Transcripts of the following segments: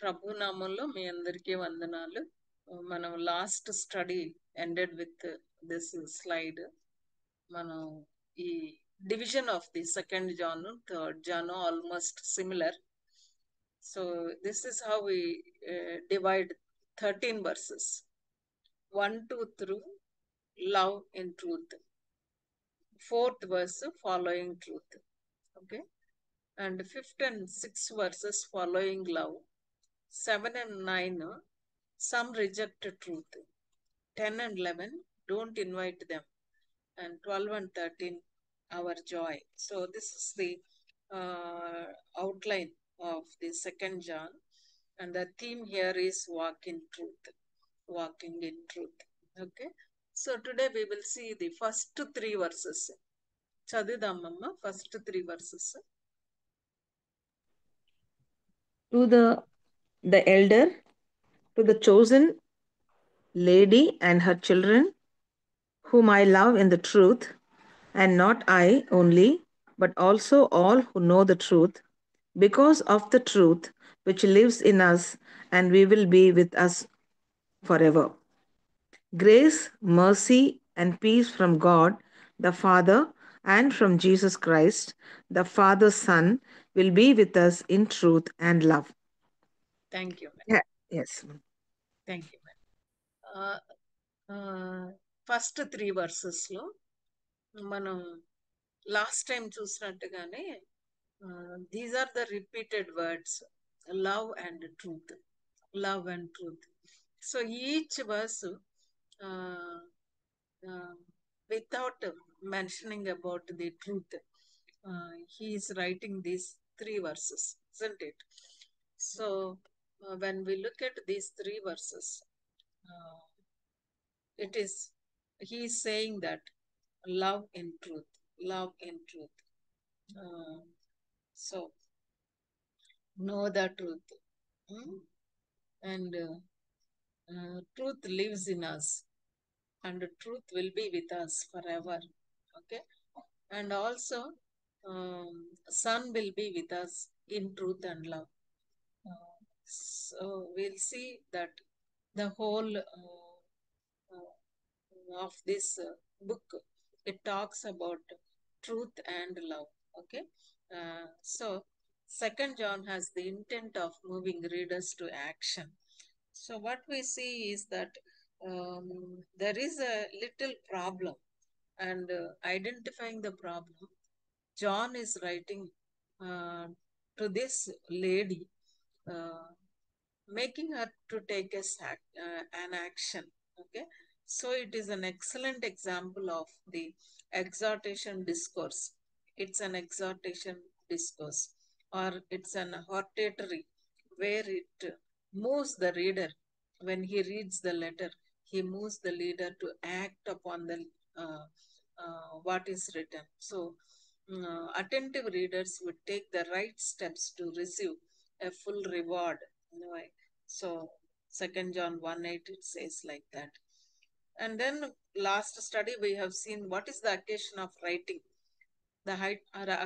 ప్రభు నామంలో మీ అందరికీ వందనాలు. మనం last study ended with this slide. మనం ఈ division of the second John, third John almost similar. So this is how we divide 13 verses. 1, 2 through love in truth. 4th verse following truth. Okay. And 5th and 6th verses following love. 7 and 9, some reject truth. 10 and 11, don't invite them. And 12 and 13, our joy. So this is the outline of the second John. And the theme here is walk in truth. Walking in truth. Okay. So today we will see the first 3 verses. Chadidamamma, first 3 verses. To the elder, to the chosen lady and her children, whom I love in the truth, and not I only, but also all who know the truth, because of the truth which lives in us and we will be with us forever. Grace, mercy, and peace from God the Father and from Jesus Christ, the Father's Son, will be with us in truth and love. Thank you. Yeah. Yes. Thank you. First 3 verses లో మనం last time చూసినట్టుగానే these are the repeated words, love and truth, love and truth. So each verse without mentioning about the truth, he is writing these 3 verses, isn't it? So when we look at these 3 verses, it is, he is saying that love in truth, love in truth. So know the truth, and truth lives in us, and truth will be with us forever. Okay. And also son will be with us in truth and love. So we'll see that the whole of this book, it talks about truth and love. Okay. So second John has the intent of moving readers to action. So what we see is that there is a little problem, and identifying the problem, John is writing to this lady, making her to take an action. Okay. So it is an excellent example of the exhortation discourse. It's an exhortation discourse, or it's an hortatory, where it moves the reader. When he reads the letter, he moves the reader to act upon the what is written. So attentive readers would take the right steps to receive a full reward. So 2 John 1:8, it says like that. And then last study we have seen what is the occasion of writing. The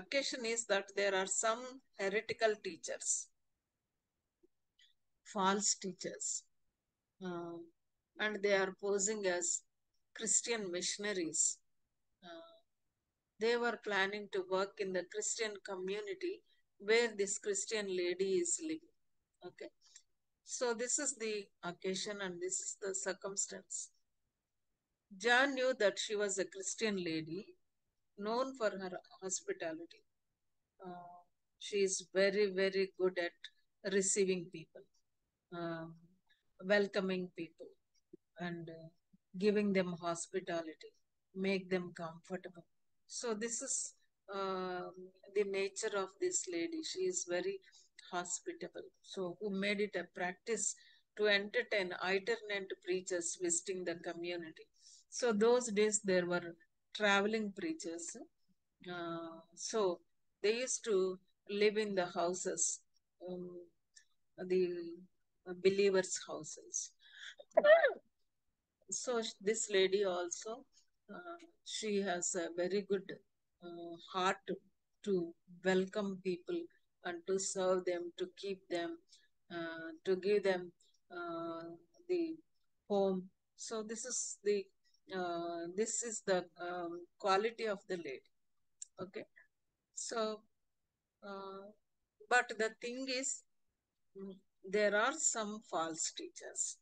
occasion is that there are some heretical teachers, false teachers, and they are posing as Christian missionaries. They were planning to work in the Christian community where this Christian lady is living. Okay. So this is the occasion and this is the circumstance. John knew that she was a Christian lady known for her hospitality. She is very, very good at receiving people, welcoming people, and giving them hospitality, make them comfortable. So this is the nature of this lady. She is very hospitable. So who made it a practice to entertain itinerant preachers visiting the community. So those days there were traveling preachers. So they used to live in the houses, the believers' houses. So this lady also, she has a very good heart to welcome people and to serve them, to keep them, to give them the home. So this is the quality of the lady. Okay. So, but the thing is, mm, there are some false teachers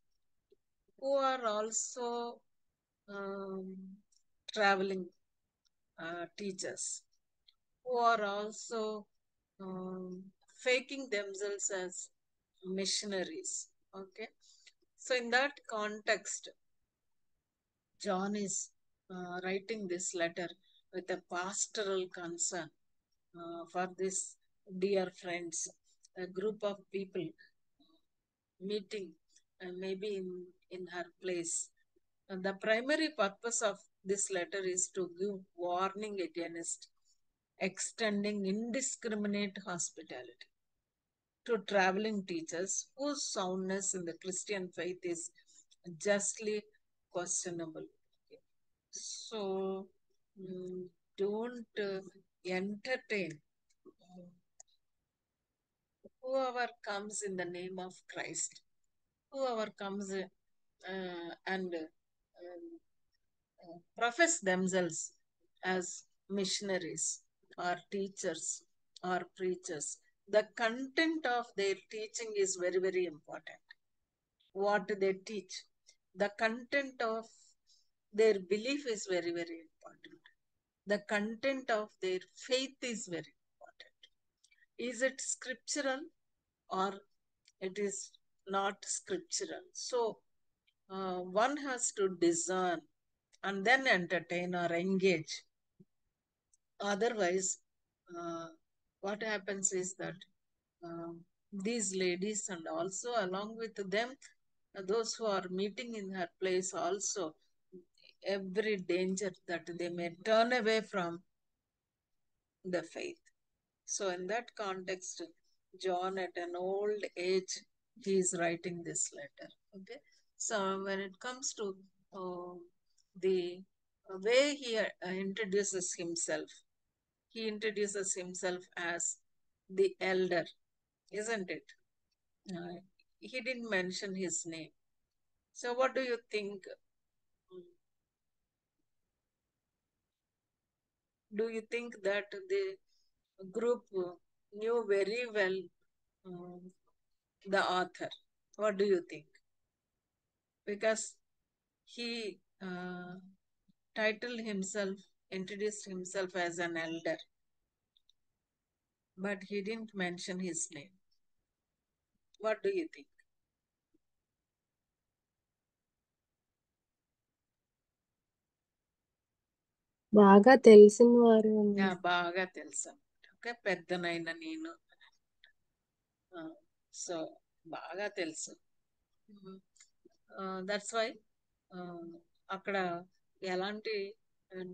who are also traveling teachers, who are also faking themselves as missionaries. Okay. So, in that context, John is writing this letter with a pastoral concern for this dear friends, a group of people meeting, maybe in her place. And the primary purpose of this letter is to give warning against extending indiscriminate hospitality to traveling teachers whose soundness in the Christian faith is justly questionable. Okay. So, don't entertain whoever comes in the name of Christ, whoever comes and profess themselves as missionaries or teachers or preachers. The content of their teaching is very, very important. What they teach, the content of their belief is very, very important. The content of their faith is very important. Is it scriptural or it is not scriptural? So one has to discern and then entertain or engage. Otherwise, what happens is that uh, these ladies and also along with them, those who are meeting in her place also, every danger that they may turn away from the faith. So, in that context, John, at an old age, he is writing this letter. Okay. So, when it comes to the way he introduces himself, he introduces himself as the elder, isn't it? Uh, he didn't mention his name. So, what do you think? Do you think that the group knew very well um, the author? What do you think? Because he titled himself, introduced himself as an elder, but he didn't mention his name. What do you think? బాగా తెలిసిన వారు బాగా తెలుసు. Okay, పెద్దనైన నేను. So బాగా తెలుసు. That's why అక్కడ ఎలాంటి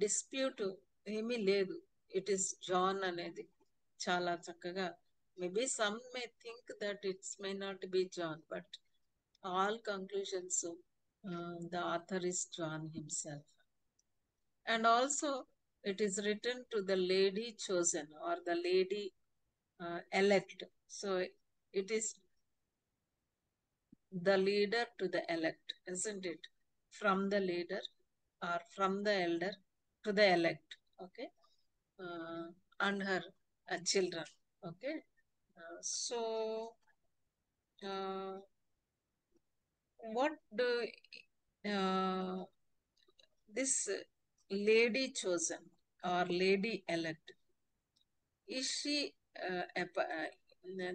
డిస్ప్యూట్ ఏమీ లేదు. ఇట్ ఈస్ జాన్ అనేది చాలా చక్కగా. Maybe some may think that it's may not be John, but all conclusions the author is John himself. And also, it is written to the lady chosen or the lady elect. So, it is the leader to the elect, isn't it? From the leader or from the elder to the elect. Okay. And her children. Okay. So, what do this lady chosen or lady elect, is she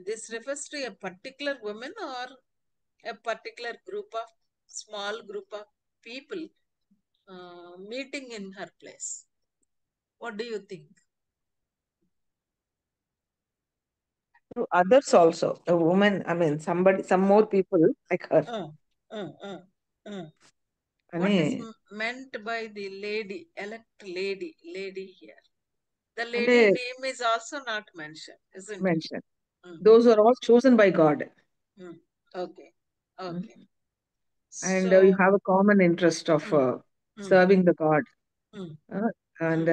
this refers to a particular woman or a particular group of small group of people meeting in her place? What do you think? To others also, a woman, I mean, somebody, some more people like her. What is అని meant by the lady, elect lady here? The అంటే lady name is also not mentioned, isn't it? mention those are all chosen by God. Okay. Okay. And So, you have a common interest of serving the God, and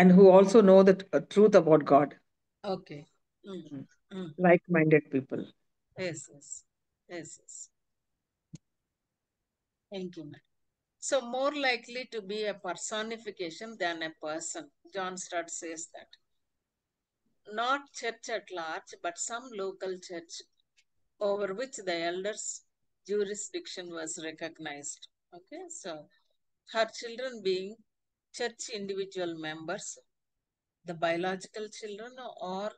and who also know the truth about God. okay. Mm. like-minded people. Yes, yes, yes, yes. Thank you, ma'am. So more likely to be a personification than a person. John Stott says that. Not church at large, but some local church over which the elders' jurisdiction was recognized. Okay, so her children being church individual members, the biological children or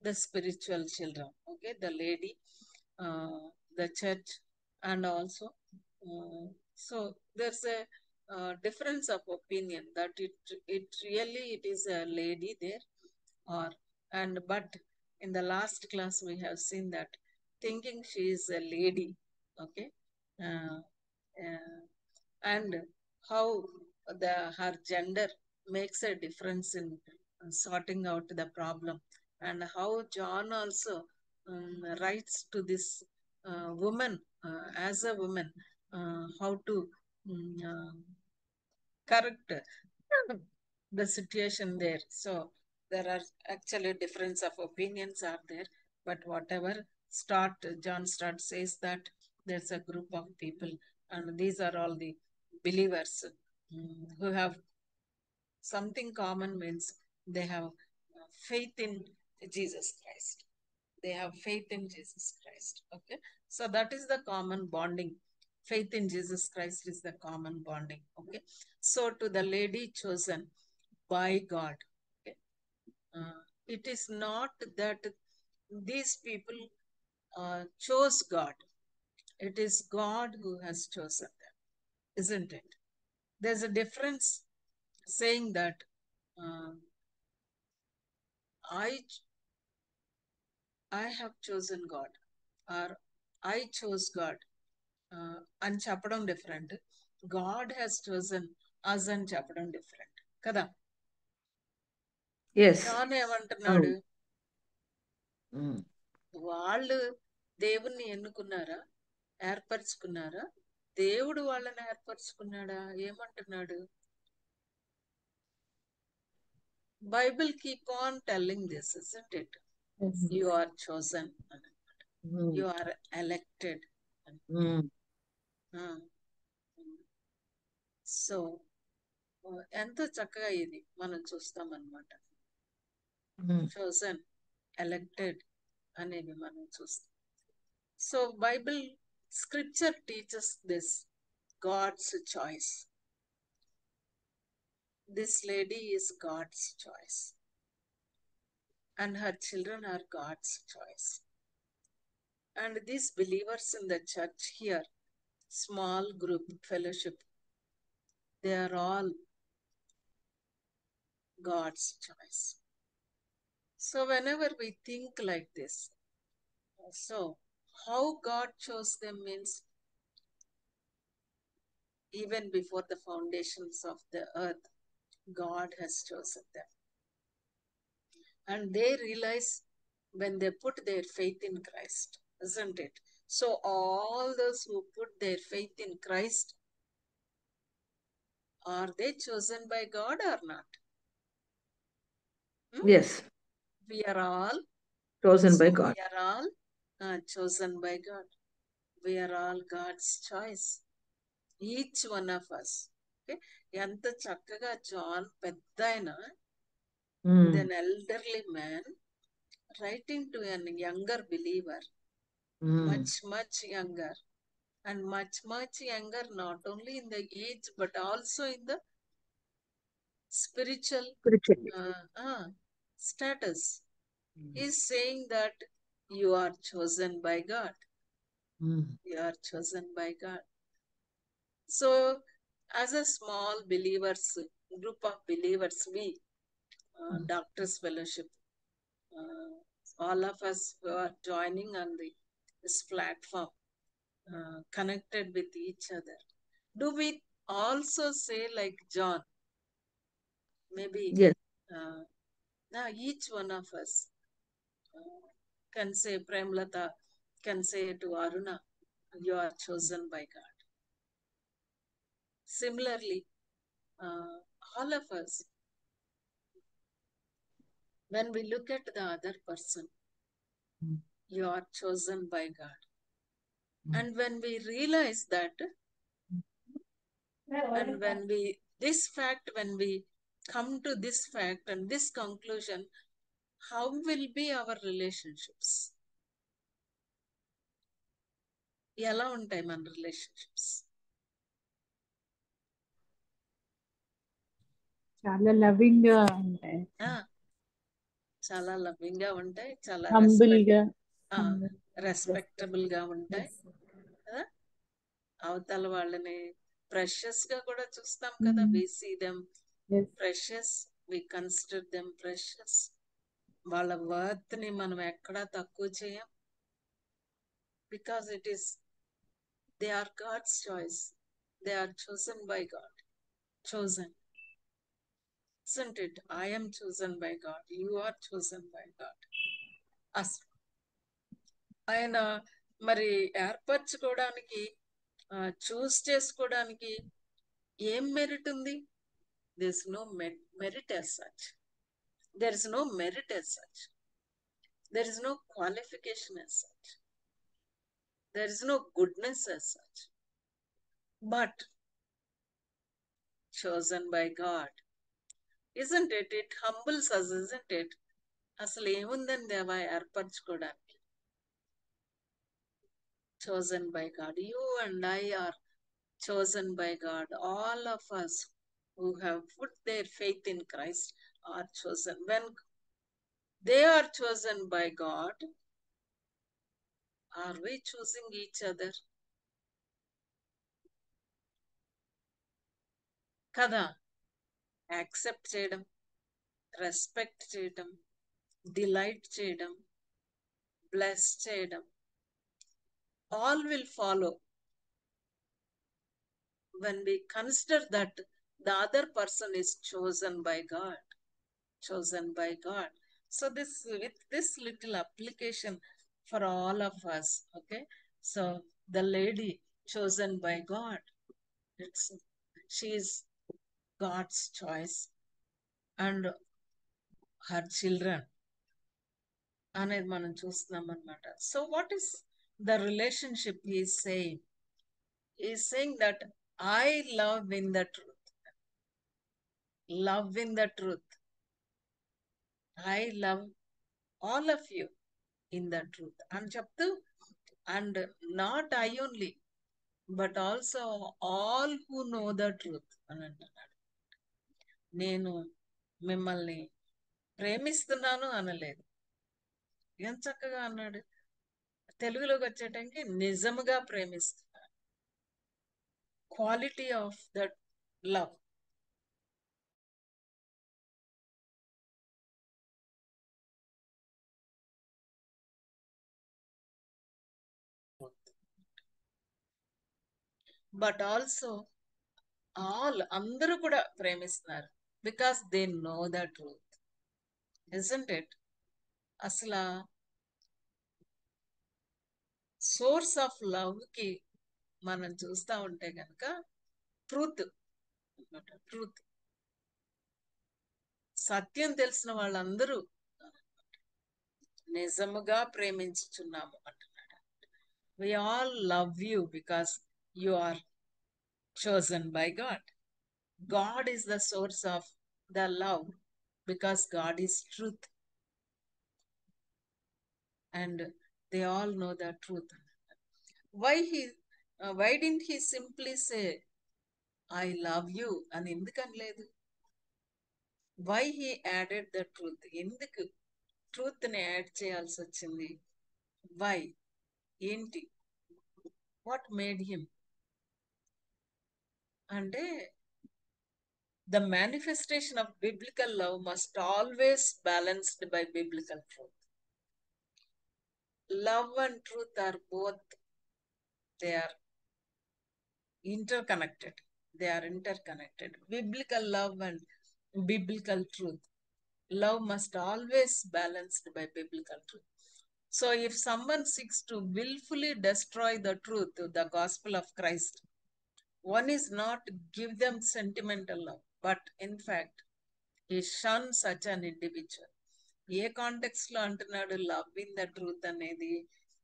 the spiritual children. Okay, the lady, the church, and also, so there's a difference of opinion that it really it is a lady there, or and but in the last class we have seen that thinking she is a lady. Okay, uh, uh, and how her gender makes a difference in sorting out the problem, and how John also writes to this woman as a woman, how to correct the situation there. So there are actually difference of opinions are there, but whatever John Stott says that there's a group of people, and these are all the believers who have something common, means they have faith in Jesus Christ. They have faith in Jesus Christ. Okay, so that is the common bonding. Faith in Jesus Christ is the common bonding. Okay, so to the lady chosen by God, okay, it is not that these people chose God. It is God who has chosen them, isn't it? There's a difference saying that uh, I I have chosen God, or I chose God అని చెప్పడం different, God has chosen అస్ అని చెప్పడం different కదా. Yes. John ఏమంటున్నాడు, Mm. వాళ్ళు దేవుణ్ణి ఎన్నుకున్నారా, ఏర్పరచుకున్నారా, దేవుడు వాళ్ళని ఏర్పరచుకున్నాడా? ఏమంటున్నాడు? Bible keep on telling this, isn't it? You are chosen అని, Mm. యు ఆర్ ఎలెక్టెడ్ అని. Mm. సో ఎంతో చక్కగా ఇది మనం చూస్తాం అన్నమాట. Mm. చోజన్, ఎలెక్టెడ్ అనేది మనం చూస్తాం. So Bible scripture teachers this God's choice. This lady is God's choice and her children are God's choice. And these believers in the church here, small group fellowship, they are all God's choice. So whenever we think like this, so how God chose them means even before the foundations of the earth, God has chosen them. And they realize when they put their faith in Christ, isn't it? So all those who put their faith in Christ, are they chosen by God or not? Yes. We are all Chosen by God. We are all chosen by God. We are all God's choice. Each one of us. Okay? ఎంత చక్కగా John పెద్ద ఆయన, Mm. an elderly man writing to a younger believer, Mm. much younger, and much younger, not only in the age but also in the spiritual Spiritually. status. He's saying that you are chosen by God. Mm. You are chosen by God. So as a small believers, group of believers, we Doctors Fellowship, all of us who are joining on this platform, connected with each other, do we also say like John? Maybe Yes. now each one of us can say, Premlata can say to Aruna, you are chosen by God. Similarly, all of us, when we look at the other person, You are chosen by God. And when we realize that, and when we come to this fact and this conclusion, how will be our relationships? ఎలా ఉంటాయి మన relationships? చాలా loving గా ఉంటాయి, చాలా loving గా ఉంటాయి, చాలా హంబుల్ గా, రెస్పెక్టబుల్ గా ఉంటాయి కదా. అవతల వాళ్ళని ప్రెషస్ గా కూడా చూస్తాం కదా. We see them precious, we consider them precious. వాళ్ళ వర్త్ ని మనం ఎక్కడా తక్కువ చేయం. Because it is they are God's choice. They are chosen by God. Chosen. Isn't it? I am chosen by God. You are chosen by God. అసలు ఆయన మరి ఏర్పరచుకోవడానికి, చూస్ చేసుకోవడానికి ఏం మెరిట్ ఉంది? There is no merit as such. There is no merit as such. There is no qualification as such. There is no goodness as such. But chosen by God. Isn't it? It humbles us, isn't it? అసలు ఏముందని దేవా ఏర్పరచుకోవడానికి? Chosen by God. You and I are chosen by God. All of us who have put their faith in Christ are chosen. When they are chosen by God, are we choosing each other? కదా. Accept చేయడం, respect చేయడం, delight చేయడం, bless చేయడం, all will follow when we consider that the other person is chosen by God. Chosen by God. So with this little application for all of us, okay? So the lady chosen by God, she is God's choice, and her children అనేది మనం చూస్తున్నాం అన్నమాట. So what is the relationship is saying? Is saying that I love in the truth. Love in the truth. I love all of you in the truth అని చెప్తూ, and not I only but also all who know the truth అని అంటున్నాడు. నేను మిమ్మల్ని ప్రేమిస్తున్నాను అనలేదు. ఏం చక్కగా అన్నాడు. తెలుగులోకి వచ్చేటానికి నిజముగా ప్రేమిస్తున్నాను. Quality of that love. But also అందరూ కూడా ప్రేమిస్తున్నారు because they know the truth. Isn't it? అసలు సోర్స్ ఆఫ్ లవ్ కి మనం చూస్తా ఉంటే కనుక ట్రూత్ అన్నమాట. ట్రూత్, సత్యం తెలిసిన వాళ్ళందరూ నిజముగా ప్రేమించుచున్నాము అంటున్నాడు. We all love you because you are chosen by God. God is the source of the love because God is truth. And they all know the truth. Why didn't he simply say, I love you? అని ఎందుకు అనలేదు? Why he added the truth? ఎందుకు truth ని add చేయాల్సి వచ్చింది? Why? ఏంటి? What made him? అంటే the manifestation of biblical love must always balanced by biblical truth. Love and truth are both, they are interconnected. They are interconnected. Biblical love and biblical truth. Love must always balanced by biblical truth. So if someone seeks to willfully destroy the truth, the gospel of Christ, one is not give them sentimental love, but in fact, he shuns such an individual. A context లో అంటున్నాడు love in the truth అనేది?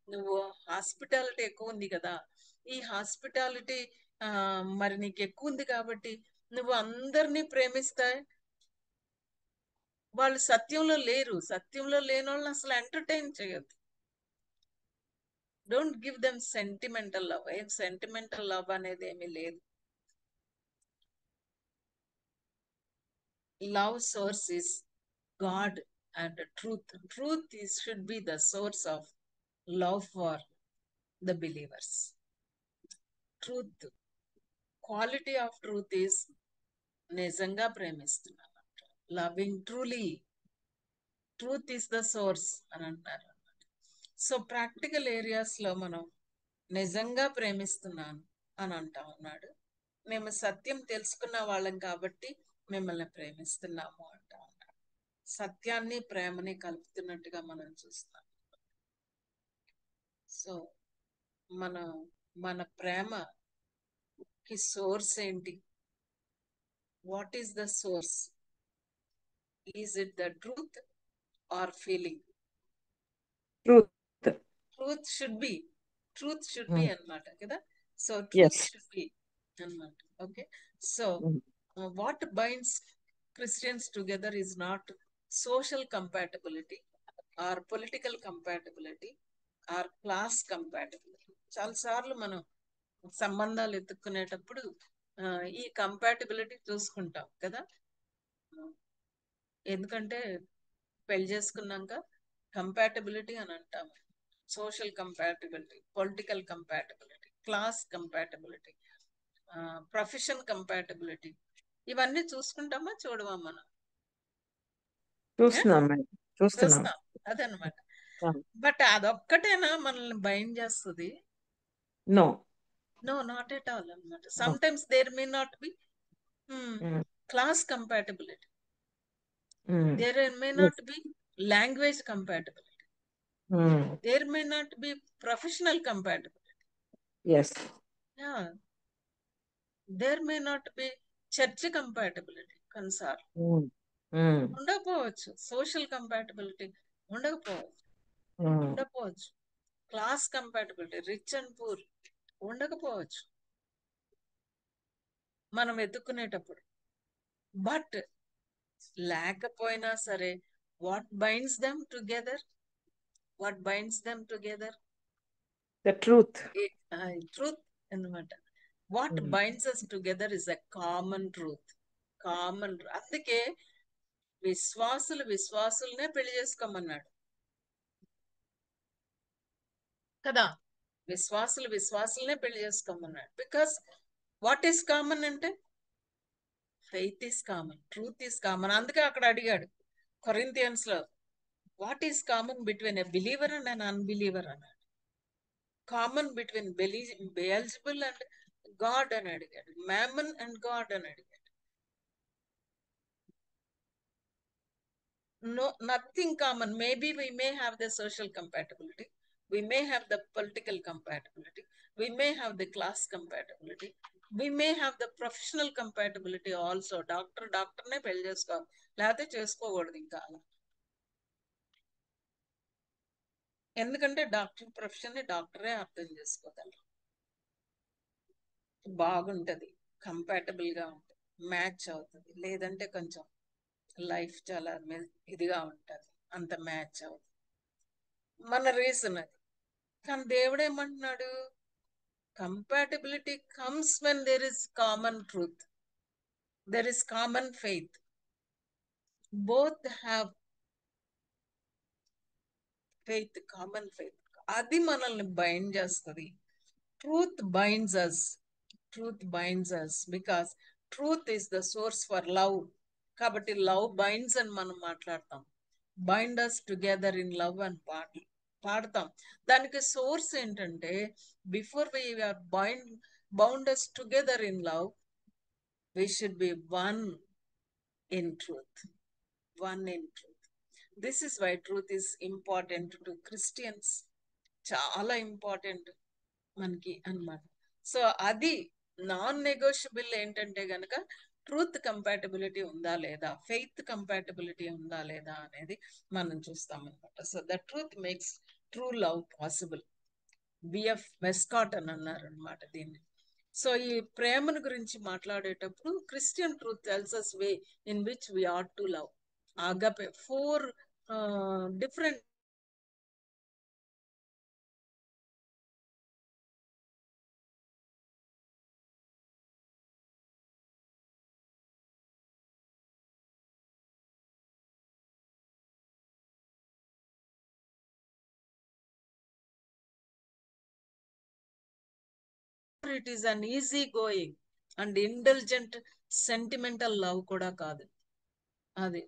నువ్వు hospitality ఎక్కువ ఉంది కదా, ఈ hospitality మరి నీకు ఎక్కువ ఉంది కాబట్టి నువ్వు అందరినీ ప్రేమిస్తాయి. వాళ్ళు సత్యంలో లేరు, సత్యంలో లేని వాళ్ళని అసలు ఎంటర్టైన్ చేయొద్దు. Don't give them sentimental love. ఏం సెంటిమెంటల్ లవ్ అనేది ఏమీ లేదు. Love source is God and truth. Truth should be the source of love for the believers. Truth, quality of truth is నిజంగా ప్రేమిస్తున్నాను, loving truly. Truth is the source అని అంటారు. So practical areas లో మనం నిజంగా ప్రేమిస్తున్నాను అని అంటా ఉన్నాడు. మేము సత్యం తెలుసుకున్న వాళ్ళం కాబట్టి మిమ్మల్ని ప్రేమిస్తున్నాము అంటా ఉన్నాడు. సత్యాన్ని ప్రేమని కలుపుతున్నట్టుగా మనం చూస్తాం. సో మన ప్రేమకి సోర్స్ ఏంటి? What is the source? Is it the truth or feeling? Truth. Truth should be అన్నమాట కదా. So Yes. Truth should be అన్నమాట. Okay. So what binds Christians together is not social compatibility or political compatibility or class compatibility. చాలాసార్లు మనం సంబంధాలు ఎత్తుక్కునేటప్పుడు ఈ compatibility చూసుకుంటాం కదా. ఎందుకంటే పెళ్లి చేసుకున్నాక కంపాటబిలిటీ అని అంటాము. Social compatibility, political compatibility, class compatibility, profession compatibility, ఇవన్నీ చూసుకుంటామా చూడమా మనం? చూస్తున్నాం మేడం, చూస్తున్నాం. చూస్తాం, అదనమాట. Yeah. బట్ అదొక్కటేనా మనల్ని బైండ్ చేస్తుంది? No. No, not at all అనమాట. Sometimes there may not be class compatibility, there may not be language compatibility, there may not be professional compatibility. Yes. Yeah. There may not be church compatibility. Concern. ఉండకపోవచ్చు. Social compatibility ఉండకపోవచ్చు. ఉండకపోవచ్చు. Class compatibility, rich and poor ఉండకపోవచ్చు మనం ఎత్తుకునేటప్పుడు. But లేకపోయినా సరే what binds them together? What binds them together? The truth. Truth అన్నమాట. What binds us together is a common truth. Common. అందుకే విశ్వాసులనే పెళ్లి చేసుకోమన్నాడు కదా. విశ్వాసులనే పెళ్లి చేసుకోమన్నాడు. బికాస్ వాట్ ఈస్ కామన్ అంటే faith is common, truth is common. అందుకే అక్కడ అడిగాడు కొరింథియన్స్ లో, what is common between a believer and an unbeliever అన్నాడు. కామన్ బిట్వీన్ బెయల్జబుల్ అండ్ గాడ్ అని అడిగాడు. మ్యామన్ అండ్ గాడ్ అని అడిగాడు. No, nothing common. Maybe we may have the social compatibility, we may have the political compatibility, we may have the class compatibility, we may have the professional compatibility also. డాక్టర్నే పెళ్లి చేసుకోవాలి, లేకపోతే చేసుకోకూడదు ఇంకా అలా. ఎందుకంటే doctor profession ని డాక్టరే అర్థం చేసుకోగలరు. బాగుంటది, కంపాటబుల్ గా ఉంటుంది, మ్యాచ్ అవుతుంది. లేదంటే కొంచెం లైఫ్ చాలా ఇదిగా ఉంటుంది, అంత మ్యాచ్ అవుతుంది. మన రీజన్ అది. కానీ దేవుడు ఏమంటున్నాడు? Compatibility comes when there is common truth, there is common faith, both have faith, common faith. అది మనల్ని బైండ్ చేస్తుంది. Truth binds us, truth binds us because truth is the source for love. కాబట్టి love binds అని మనం మాట్లాడతాం. Bind us together in love అని పాడతాం. దానికి సోర్స్ ఏంటంటే before we are bound us together in love, we should be one in truth. One in truth. This is why truth is important to Christians. చాలా important మనకి అన్నమాట. So అది non negotiable ఏంటంటే గనక ట్రూత్ కంపాటబిలిటీ ఉందా లేదా, faith compatibility ఉందా లేదా అనేది మనం చూస్తాం అనమాట. So the truth makes true love possible. BF Westcott అని అన్నారు అనమాట దీన్ని. సో ఈ ప్రేమను గురించి మాట్లాడేటప్పుడు Christian truth tells us way in which we ought to love. agape 4 different it is an easy going and indulgent sentimental love కూడా కాదు అది.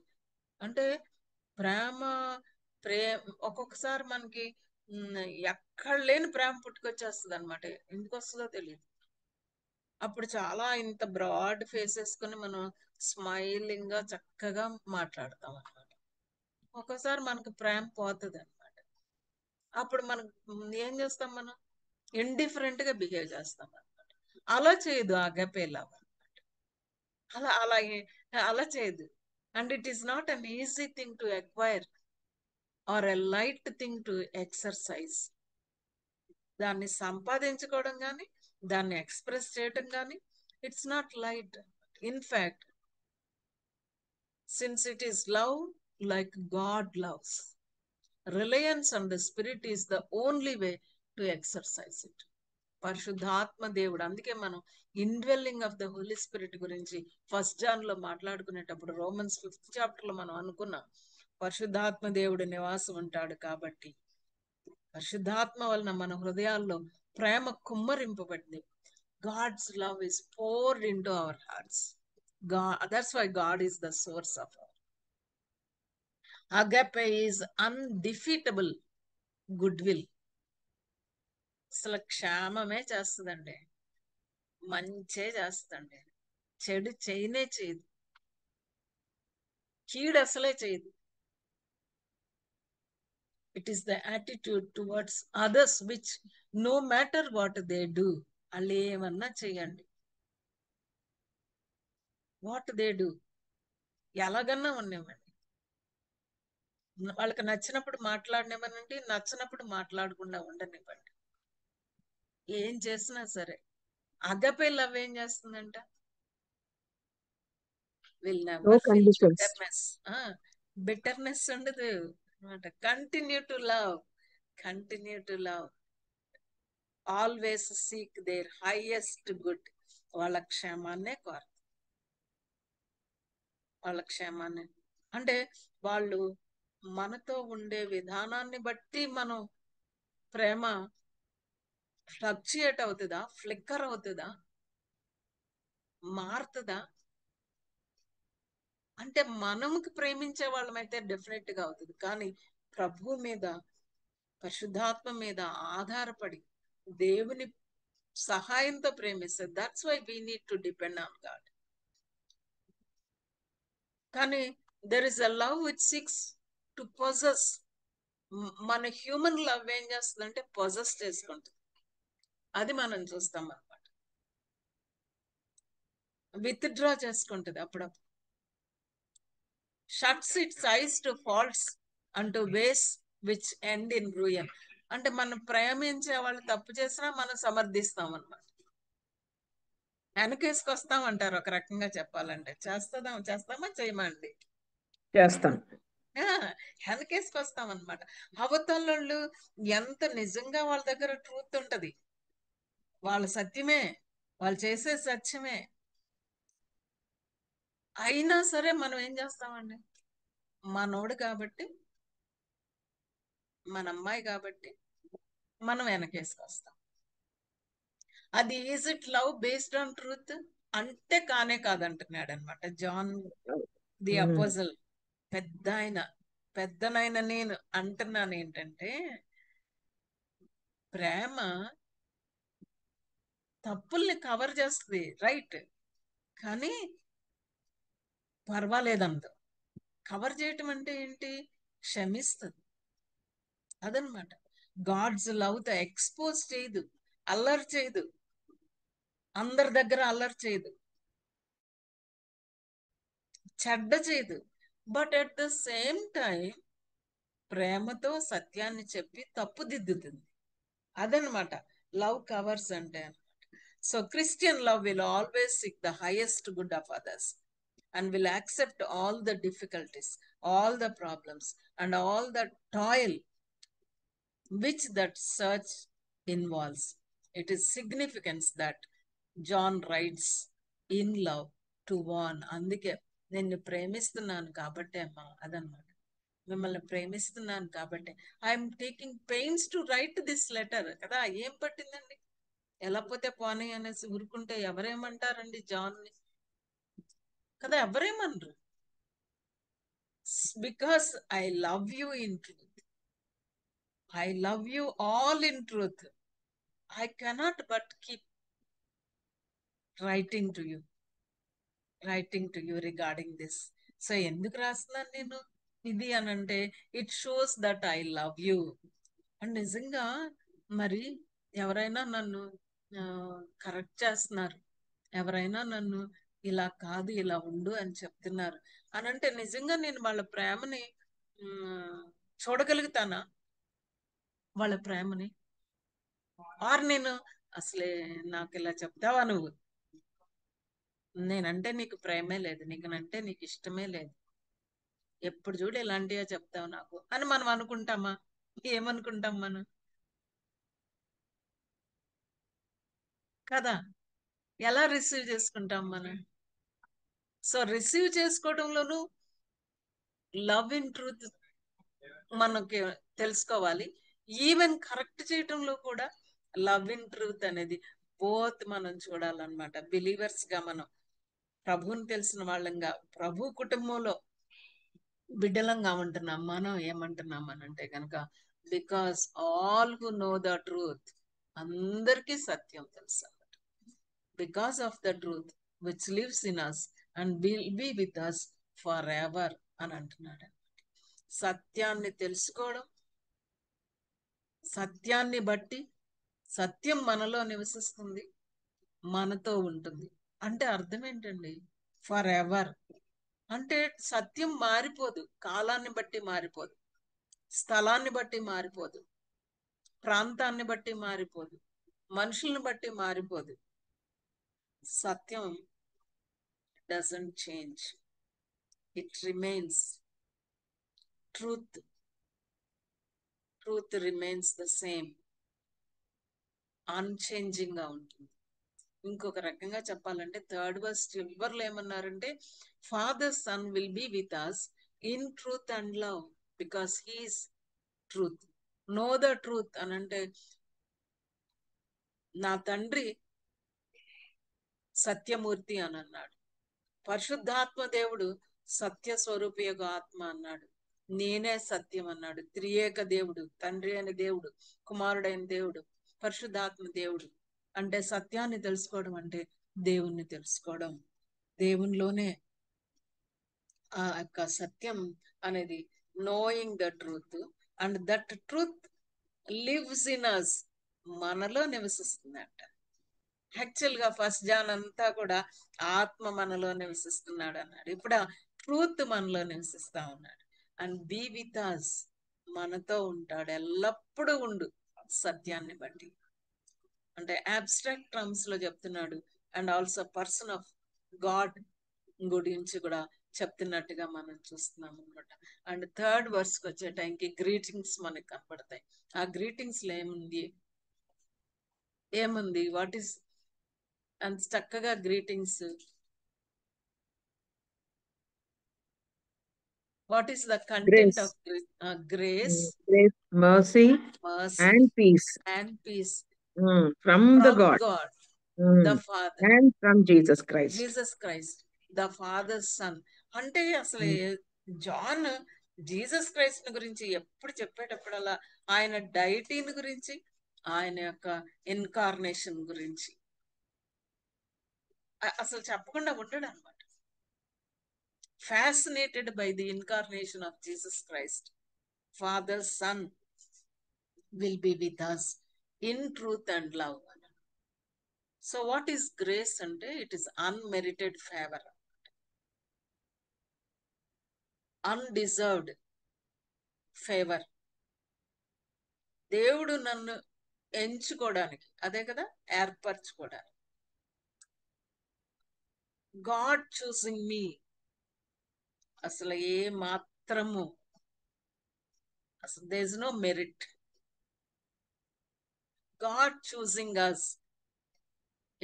అంటే ప్రేమ ఒక్కొక్కసారి మనకి ఎక్కడ లేని ప్రేమ పుట్టుకొచ్చేస్తుంది అనమాట. ఎందుకు వస్తుందో తెలియదు. అప్పుడు చాలా ఇంత బ్రాడ్ ఫేస్ వేసుకుని మనం స్మైలింగ్ గా చక్కగా మాట్లాడతాం అనమాట. ఒక్కోసారి మనకు ప్రేమ పోతుంది అనమాట. అప్పుడు మనం ఏం చేస్తాం, మనం ఇండిఫరెంట్ గా బిహేవ్ చేస్తాం అనమాట. అలా చేయదు అగపే లవ్ అనమాట. అలా చేయదు. And it is not an easy thing to acquire or a light thing to exercise. దాన్ని సంపాదించుకోవడం కానీ దాన్ని ఎక్స్ప్రెస్ చేయడం కానీ it's not light. In fact since it is love like God loves, reliance on the spirit is the only way to exercise it. పరిశుద్ధాత్మ దేవుడు, అందుకే మనం indwelling of the Holy Spirit గురించి ఫస్ట్ జాన్ లో మాట్లాడుకునేటప్పుడు రోమన్స్ 5th చాప్టర్ లో మనం అనుకున్నాం, పరిశుద్ధాత్మ దేవుడు నివాసం ఉంటాడు కాబట్టి పరిశుద్ధాత్మ వలన మన హృదయాల్లో ప్రేమ కుమ్మరింపబడింది. God's love is poured into our hearts. That's why God is the source of our agape is undefeatable goodwill. అసలు క్షేమమే చేస్తుందండి, మంచే చేస్తుందండి, చెడు చేయనే చేయదు, కీడు అసలే చేయదు. It is the attitude towards others which no matter what they do, వాళ్ళు ఏమన్నా చేయండి, వాట్ దే డూ ఎలాగన్నా ఉండేవండి, వాళ్ళకి నచ్చినప్పుడు మాట్లాడినివ్వనండి, నచ్చినప్పుడు మాట్లాడకుండా ఉండనివ్వండి, ఏం చేసినా సరే. అగపే లవ్ ఏం చేస్తుందంట, will No never feel conditions. Bitterness ఉండదు అనమాట. Continue to love always seek their highest good. వాళ్ళ క్షేమాన్నే కోరు, వాళ్ళ క్షేమాన్ని. అంటే వాళ్ళు మనతో ఉండే విధానాన్ని బట్టి మనం ప్రేమ ఫ్లక్చుయేట్ అవుతుందా, ఫ్లిక్కర్ అవుతుందా, మారుతుందా అంటే మనముకి ప్రేమించే వాళ్ళమైతే డెఫినెట్ గా అవుతుంది. కానీ ప్రభు మీద, పరిశుద్ధాత్మ మీద ఆధారపడి దేవుని సహాయంతో ప్రేమిస్తే that's why we need to depend on God. కానీ there is a love which seeks to possess. మన హ్యూమన్ లవ్ ఏం చేస్తుందంటే పొజెస్ చేసుకుంటుంది. అది మనం చూస్తాం అన్నమాట, విత్ డ్రా చేసుకుంటుంది అప్పుడప్పుడు. Shuts it's ice to faults and to ways which end in రూయన్. అంటే మనం ప్రేమించే వాళ్ళు తప్పు చేసినా మనం సమర్థిస్తాం అన్నమాట, వెనకేసుకొస్తాం అంటారు ఒక రకంగా చెప్పాలంటే. చేస్తామా చేయమండి, చేస్తాం. వెనకేసుకొస్తాం అనమాట. అవతలోళ్ళు ఎంత నిజంగా వాళ్ళ దగ్గర ట్రూత్ ఉంటది, వాళ్ళ సత్యమే, వాళ్ళు చేసే సత్యమే, అయినా సరే మనం ఏం చేస్తామండి, మనోడు కాబట్టి, మన అమ్మాయి కాబట్టి మనం వెనకేసుకొస్తాం. అది is it love based on truth అంటే కానే కాదంటున్నాడు అనమాట జాన్ ది అపోజల్. పెద్దనైన నేను అంటున్నాను ఏంటంటే, ప్రేమ తప్పుల్ని కవర్ చేస్తుంది, రైట్, కానీ పర్వాలేదందు. కవర్ చేయటం అంటే ఏంటి, క్షమిస్తుంది, అదనమాట. గాడ్స్ లవ్ తో ఎక్స్పోజ్ చేయదు, అల్లరి చేయదు, అందరి దగ్గర అల్లరి చేయదు. చెడ్డ చేయదు. But at the same time ప్రేమతో సత్యాన్ని చెప్పి తప్పుదిద్దుతుంది. అదనమాట లవ్ కవర్స్ అంటే. So Christian love will always seek the highest good of others and will accept all the difficulties, all the problems, and all the toil which that search involves. It is significance that John writes in love to warn. అందుకే నిన్ను ప్రేమిస్తున్నాను కాబట్టి అమ్మా, అదనమాట, మిమ్మల్ని ప్రేమిస్తున్నాను కాబట్టి I'm taking pains to right this letter కదా. ఏం పట్టిందండి, ఎలా పోతే పోనీ అనేసి ఊరుకుంటే ఎవరేమంటారండి జాన్ని కదా, ఎవరేమనరు. Because I love you in truth, I love you all in truth. I cannot but keep writing to you regarding this. So ఎందుకు రాస్తున్నాను నేను ఇది అనంటే it shows that I love you. And నిజంగా మరి ఎవరైనా నన్ను కరెక్ట్ చేస్తున్నారు, ఎవరైనా నన్ను ఇలా కాదు ఇలా ఉండు అని చెప్తున్నారు అనంటే నిజంగా నేను వాళ్ళ ప్రేమని చూడగలుగుతానా, వాళ్ళ ప్రేమని? ఆర్ నేను అసలే నాకు ఇలా చెప్తావా నువ్వు, నేనంటే నీకు ప్రేమే లేదు, నీకునంటే నీకు ఇష్టమే లేదు, ఎప్పుడు చూడు ఇలాంటివే చెప్తావు నాకు అని మనం అనుకుంటామా? ఏమనుకుంటాం మనం కదా, ఎలా రిసీవ్ చేసుకుంటాం మనం? సో రిసీవ్ చేసుకోవడంలోనూ లవ్ ఇన్ ట్రూత్ మనకి తెలుసుకోవాలి. ఈవెన్ కరెక్ట్ చేయటంలో కూడా లవ్ ఇన్ ట్రూత్ అనేది బోత్ మనం చూడాలన్నమాట. బిలీవర్స్ గా మనం ప్రభువుని తెలిసిన వాళ్ళంగా ప్రభు కుటుంబంలో బిడ్డలంగా ఉంటున్నాం. మనం ఏమంటున్నాం అనంటే కనుక because all who know the truth, అందరికీ సత్యం తెలుసు అన్నమాట. Because of the truth which lives in us and will be with us for ever అని అంటున్నాడు. సత్యాన్ని తెలుసుకోవడం, సత్యాన్ని బట్టి సత్యం మనలో నివసిస్తుంది, మనతో ఉంటుంది అంటే అర్థం ఏంటండి? ఫర్ ఎవర్ అంటే సత్యం మారిపోదు, కాలాన్ని బట్టి మారిపోదు, స్థలాన్ని బట్టి మారిపోదు, ప్రాంతాన్ని బట్టి మారిపోదు, మనుషుల్ని బట్టి మారిపోదు. సత్యం doesn't change, it remains. Truth remains the same, unchanging గా ఉంటుంది. ఇంకొక రకంగా చెప్పాలంటే థర్డ్ వర్స్ చివర్లో ఏమన్నారంటే father son will be with us in truth and love because he's truth. Know the truth అని అంటే నా తండ్రి సత్యమూర్తి అని అన్నాడు, పరిశుద్ధాత్మ దేవుడు సత్య స్వరూపియగు ఆత్మ అన్నాడు, నేనే సత్యం అన్నాడు. త్రియేక దేవుడు, తండ్రి అయిన దేవుడు, కుమారుడైన దేవుడు, పరిశుద్ధాత్మ దేవుడు. అంటే సత్యాన్ని తెలుసుకోవడం అంటే దేవుణ్ణి తెలుసుకోవడం, దేవునిలోనే ఆ యొక్క సత్యం అనేది knowing the truth and that truth lives in us, మనలో నివసిస్తుందంట. యాక్చువల్ గా ఫస్ట్ జాన్ అంతా కూడా ఆత్మ మనలో నివసిస్తున్నాడు అన్నాడు. ఇప్పుడు ట్రూత్ మనలో నివసిస్తా ఉన్నాడు. అండ్ బీ విత్ అస్, మనతో ఉంటాడు, ఎల్లప్పుడూ ఉండు సత్యాన్ని బట్టి. అంటే అబ్స్ట్రాక్ట్ టర్మ్స్ లో చెప్తున్నాడు. And also person of God గురించి కూడా చెప్తున్నట్టుగా మనం చూస్తున్నాం అనమాట. అండ్ థర్డ్ వర్స్ కి వచ్చే టైంకి గ్రీటింగ్స్ మనకి కనపడతాయి. ఆ గ్రీటింగ్స్ లో ఏముంది వాట్ ఈస్ అంత చక్కగా greetings, what is the content Grace, of grace, grace, mercy, mercy and peace and peace from the from God God the mm, father, and from Jesus Christ. Jesus Christ the father son. అంటే అసలు John Jesus Christ గురించి ఎప్పుడు చెప్పేటప్పుడల్లా ఆయన డైటీని గురించి, ఆయన యొక్క incarnation గురించి అసలు చెప్పకుండా ఉండడు అనమాట. Fascinated by the incarnation of Jesus Christ, Father, Son will be with us in truth and love. So what is grace ante? It is unmerited favor. Undeserved favour. దేవుడు నన్ను ఎంచుకోవడానికి, అదే కదా, ఏర్పరచుకోవడానికి. గాడ్ చూసింగ్ మీ. అసలు ఏ మాత్రము అసలు there is no merit. God choosing us,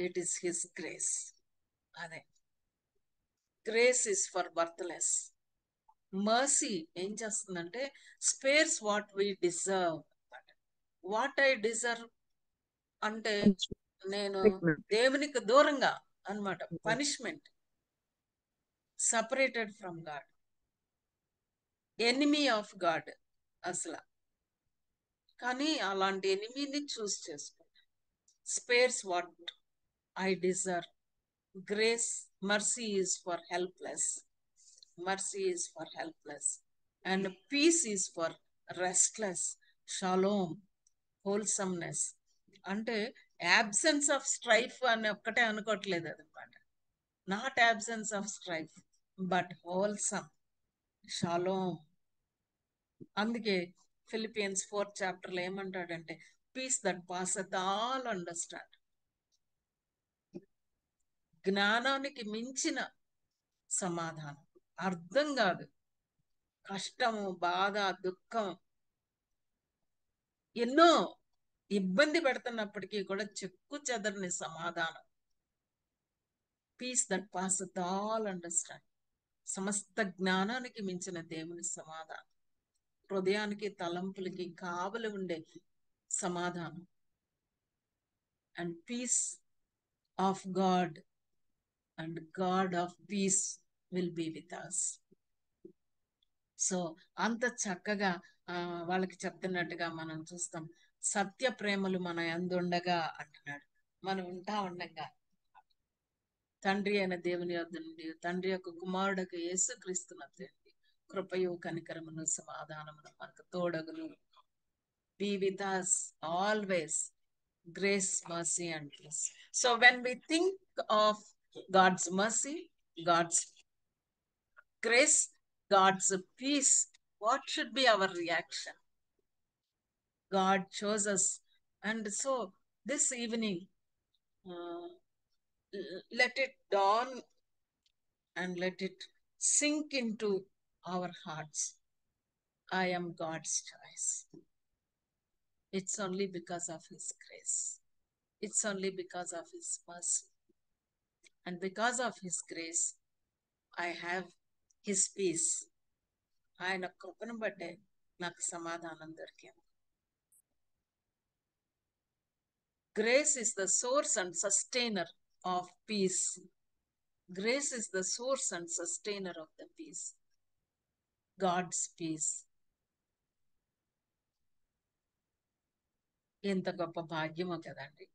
it is his grace. అదే grace is for worthless. Mercy ఏం చేస్తుందంటే spares what we deserve. What I deserve అంటే నేను దేవునికి దూరంగా అన్నమాట, punishment, separated from God, enemy of God అసలు. కానీ అలాంటి ఎనిమీని చూస్ చేసుకున్నా. Spares what I deserve. Grace, mercy is for helpless. Mercy is for helpless, and peace is for restless. Shalom, wholesomeness. అంటే absence of strife అని ఒక్కటే అనుకోవట్లేదు అనమాట. Not absence of strife, but wholesome. Shalom. అందుకే Philippians 4th చాప్టర్లో ఏమంటాడంటే piece that passeth all understand. జ్ఞానానికి మించిన సమాధానం. అర్థం కాదు, కష్టము, బాధ, దుఃఖం ఎన్నో ఇబ్బంది పెడుతున్నప్పటికీ కూడా చెక్కు చెదరని సమాధానం. Peace that passeth all understand. సమస్త జ్ఞానానికి మించిన దేవుని సమాధానం, హృదయానికి తలంపులకి కావలి ఉండే సమాధానం. And peace of God and God of peace will be with us. So అంత చక్కగా వాళ్ళకి చెప్తున్నట్టుగా మనం చూస్తాం. సత్య ప్రేమలు మన యందుండగా అంటున్నాడు. మనం ఉండగా తండ్రి అయిన దేవుని యొద్ద నుండి, తండ్రి యొక్క కుమారుడకు యేసుక్రీస్తునందు కృపయు కనికరమును సమాధానమును మనకు తోడగును. Be with us always. Grace, mercy and peace. So when we think of God's mercy, God's grace, God's peace, what should be our reaction? God chose us. And so this evening, let it dawn and let it sink into our hearts. I am God's choice. It's only because of his grace. It's only because of his mercy. And because of his grace, I have his peace. ఆయన కృపను బట్టే నాకు సమాధానం దొరికింది. Grace is the source and sustainer of peace. Grace is the source and sustainer of the peace. God's peace. ఎంత గొప్ప భాగ్యమో కదండి,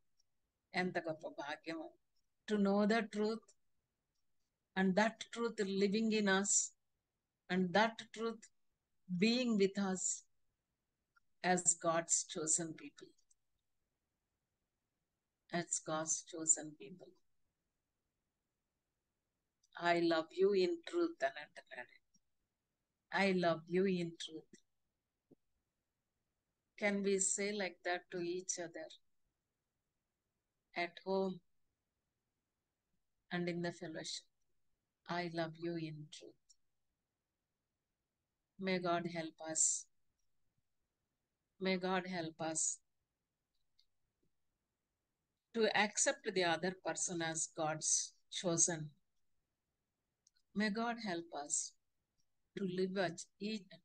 ఎంత గొప్ప భాగ్యమో. To know the truth and that truth living in us and that truth being with us as God's chosen people. As God's chosen people. I love you in truth అని అంటున్నాడు. I love you in truth. Can we say like that to each other at home and in the fellowship? I love you in truth. May God help us. May God help us to accept the other person as God's chosen. May God help us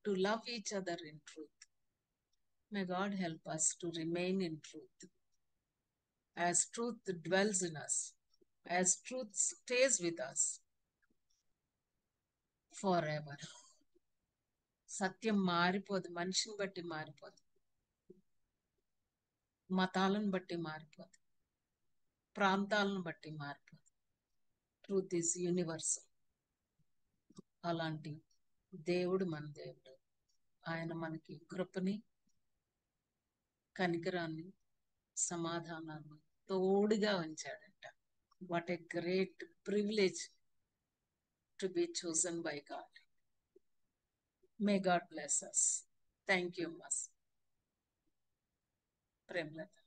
to love each other in truth. May God help us to remain in truth. As truth dwells in us, as truth stays with us forever. సత్యం మారిపోదు, మనిషిని బట్టి మారిపోదు, మతాలను బట్టి మారిపోదు, ప్రాంతాలను బట్టి మారిపోదు. Truth is universal. అలాంటి దేవుడు మన దేవుడు. ఆయన మనకి కృపని, కనికరాన్ని, సమాధానాన్ని తోడుగా ఉంచాడంట. What a great privilege to be chosen by God. May God bless us. Thank you, Mas. Premlata.